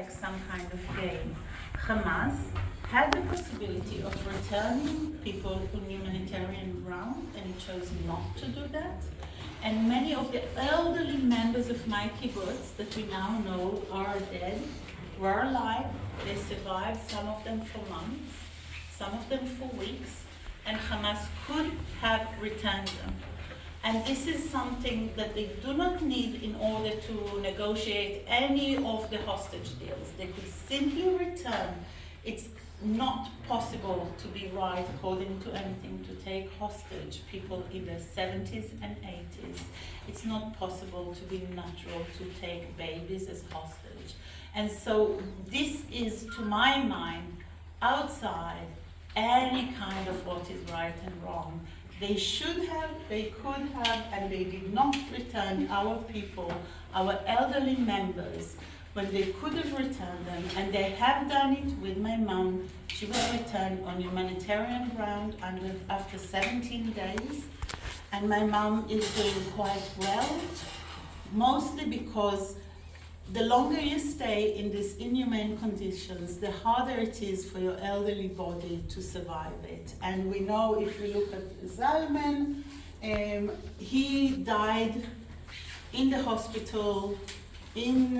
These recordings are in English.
expect some kind of gain. Hamas had the possibility of returning people on humanitarian ground, and it chose not to do that. And many of the elderly members of my kibbutz that we now know are dead were alive. They survived, some of them for months, some of them for weeks, and Hamas could have returned them. And this is something that they do not need in order to negotiate any of the hostage deals. They could simply return. It's not possible to be right, according to anything, to take hostage people in their 70s and 80s. It's not possible to be natural to take babies as hostage. And so this is, to my mind, outside any kind of what is right and wrong. They should have, they could have, and they did not return our people, our elderly members, when they could have returned them, and they have done it with my mom. She was returned on humanitarian ground after 17 days, and my mom is doing quite well, mostly because the longer you stay in these inhumane conditions, the harder it is for your elderly body to survive it. And we know, if we look at Zalman, he died in the hospital in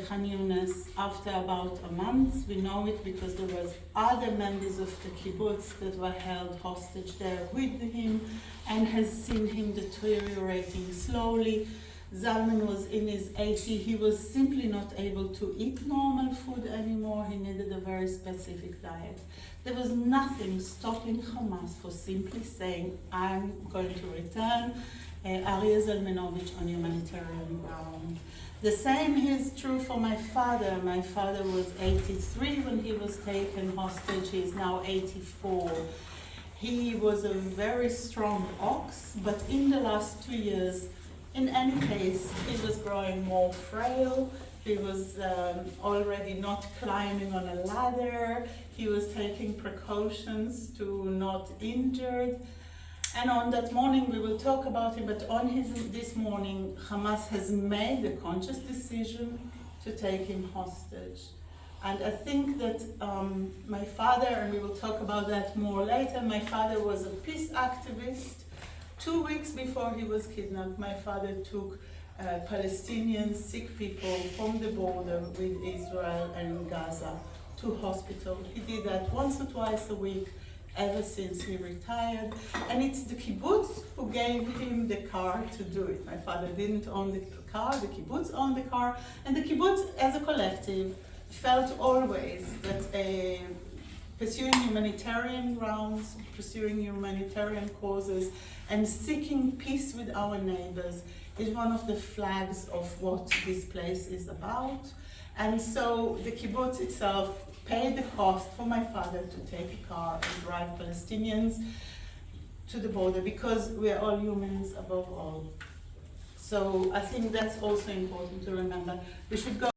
Khan Yunis after about a month. We know it because there was other members of the kibbutz that were held hostage there with him, and has seen him deteriorating slowly. Zalman was in his 80s. He was simply not able to eat normal food anymore. He needed a very specific diet. There was nothing stopping Hamas for simply saying, I'm going to return Aryeh Zalmanovich on humanitarian ground. The same is true for my father. My father was 83 when he was taken hostage. He is now 84. He was a very strong ox, but in the last 2 years, in any case, he was growing more frail. He was already not climbing on a ladder. He was taking precautions to not injure. And on that morning, we will talk about it, but on this morning, Hamas has made a conscious decision to take him hostage. And I think that my father, and we will talk about that more later, my father was a peace activist. 2 weeks before he was kidnapped, my father took Palestinian sick people from the border with Israel and Gaza to hospital. He did that once or twice a week ever since he retired. And it's the kibbutz who gave him the car to do it. My father didn't own the car, the kibbutz owned the car. And the kibbutz, as a collective, felt always that pursuing humanitarian grounds, pursuing humanitarian causes, and seeking peace with our neighbors is one of the flags of what this place is about. And so the kibbutz itself paid the cost for my father to take a car and drive Palestinians to the border, because we are all humans above all. So I think that's also important to remember. We should go